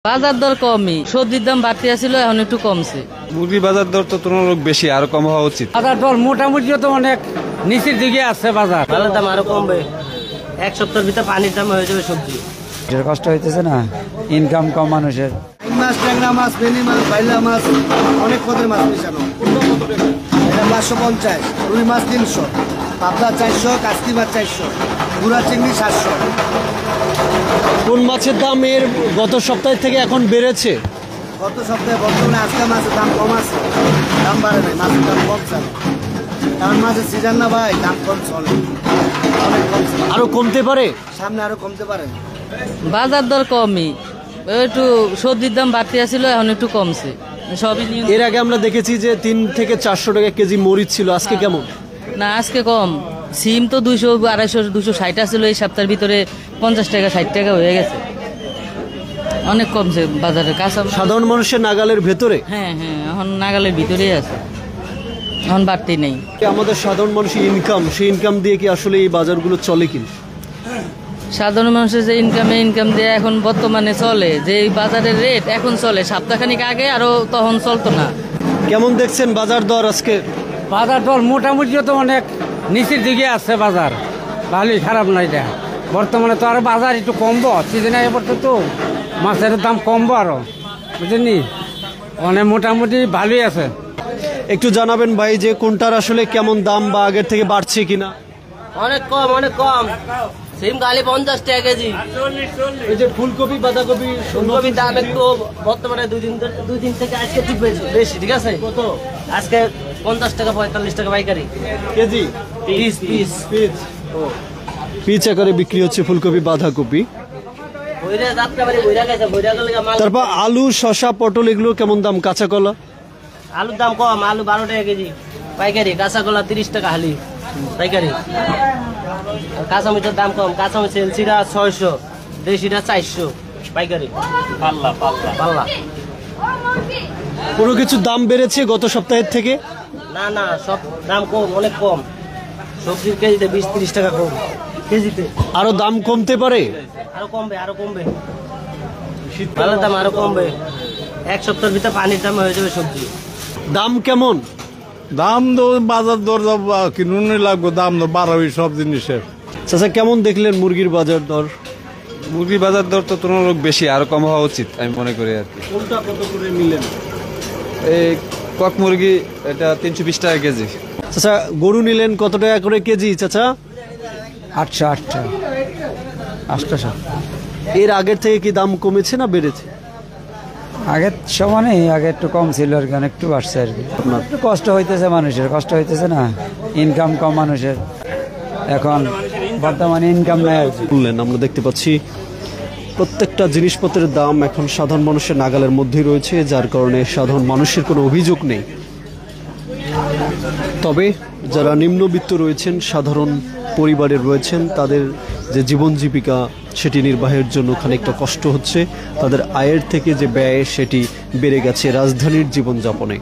বাজার দর কমই, সবজির দাম বাড়তি আছিল, এখন একটু কমছে। মুরগির বাজার দর তো তুলনামূলক বেশি, আরো কম হওয়া উচিত। বাজার দর মোটামুটি তো অনেক নিচের দিকে আছে। বাজার ভালো দাম আরো কমবে, এক সপ্তাহের ভিতরে পানির দাম হয়ে যাবে। সবজি কষ্ট হইতেছে না, ইনকাম কম মানুষের। মাছ, ট্যাংরা মাছ, বেনি মাছ, বাইলা মাছ, অনেক পদের মাছ মিশানো। এটা 550, রুই মাছ 300, পাবদা 400, কাস্তি মাছ 400, গুড়া চিংড়ি 700। কোন মাছের দাম এর গত সপ্তাহ থেকে এখন বেড়েছে? গত সপ্তাহে বর্তমানে আজকে মাছের দাম কম আছে, দাম বাড়ে নাই, মাছের দাম কম চলে। কারণ মাছের সিজন না ভাই, দাম কম চলে, অনেক কম চলে। আরো কমতে পারে, সামনে আরো কমতে পারে। বাজার দর কমই, একটু সবজির দাম বাড়তি আছিল, এখন একটু কমছে সবই। এর আগে আমরা দেখেছি যে 3 থেকে 400 টাকা কেজি মরিচ ছিল, আজকে কেমন? না, আজকে কম। সিম তো 200, 250, 260 ছিল, এই সপ্তাহের ভিতরে 50 টাকা 60 টাকা হয়ে গেছে, অনেক কমছে বাজারে। কাঁচা সাধারণ মানুষের নাগালের ভেতরে। হ্যাঁ, এখন নাগালের ভিতরেই আছে, এখন বাড়তি নেই। আমাদের সাধারণ মানুষের ইনকাম, সেই ইনকাম দিয়ে কি আসলে এই বাজারগুলো চলে কি? সাধারণ মানুষের যে ইনকাম দিয়ে এখন বর্তমানে চলে, যে এই বাজারের রেট এখন চলে, সপ্তাহখানিক আগে আরো তখন চলতো না। কেমন দেখছেন বাজার দর আজকে? বাজার দর মোটামুটি তো অনেক নিচের দিকে আছে। বাজার ভালোই, খারাপ নয়। এটা বর্তমানে তো আরো বাজার একটু কমবো, সিজনে এবার তো মাছের দাম কমবো আরো, বুঝলি? অনেক মোটামুটি ভালোই আছে। একটু জানাবেন ভাই যে কোনটার আসলে কেমন দাম বা আগের থেকে বাড়ছে কিনা? অনেক কম, অনেক কম। সিম খালি 50 টাকা কেজি। এই যে ফুলকপি, বাঁধাকপি, ফুলকপির দাম একটু বর্তমানে দুই দিন থেকে আজকে একটু বেশি, ঠিক আছে? কত? আজকে 50 টাকা 45 টাকা পাইকারি KG, piece piece piece. Piece আকারে বিক্রি হচ্ছে ফুলকপি, বাঁধাকপি। তারপর আলু, শসা, পটল এগুলো কেমন দাম? কাঁচা কলা? আলুর দাম কম, আলু 12 টাকা কেজি পাইকারি। কাঁচা কলা 30 টাকা হালি পাইকারি। কাঁচা মিটার দাম কম, কাঁচা মিচ এলসিটা 600, দেশিটা 400 পাইকারি। পাল্লা পাল্লা পাল্লা। কোনো কিছু দাম বেড়েছে গত সপ্তাহের থেকে? না, সব দাম কম, অনেক কম। সবজির কেজিতে 20-30 টাকা কম কেজিতে। আরো দাম কমতে পারে? আরো কমবে, আরো কমবে। ভালো দাম আরো কমবে, এক সপ্তাহের ভিতরে পানির দাম হয়ে যাবে। সবজি দাম কেমন? দাম তো বাজার দর কিনুন লাগবে, দাম তো বাড়াবে সব জিনিসের। চাচা কেমন দেখলেন মুরগির বাজার দর? মুরগির বাজার দর তো তুলনামূলক বেশি, আরো কম হওয়া উচিত আমি মনে করি আর কি। কোনটা কত করে নিলেন? এই কক মুরগি এটা 320 টাকা কেজি। চাচা গরু নিলেন কত টাকা করে কেজি চাচা? 800 800। এর আগের থেকে কি দাম কমেছে না বেড়েছে? আগের সমানে, আগে একটু কম ছিল আর কি, একটু বাড়ছে আর কি। একটু কষ্ট হইতেছে মানুষের, কষ্ট হইতেছে না, ইনকাম কম মানুষের, এখন বর্তমানে ইনকাম নাই আর কি। বললেন আমরা দেখতে পাচ্ছি প্রত্যেকটা জিনিসপত্রের দাম এখন সাধারণ মানুষের নাগালের মধ্যেই রয়েছে, যার কারণে সাধারণ মানুষের কোনো অভিযোগ নেই। তবে যারা নিম্নবিত্ত রয়েছেন, সাধারণ পরিবারের রয়েছেন, তাদের যে জীবন জীবিকা সেটি নির্বাহের জন্য খানিকটা কষ্ট হচ্ছে। তাদের আয়ের থেকে যে ব্যয় সেটি বেড়ে গেছে রাজধানীর জীবনযাপনে।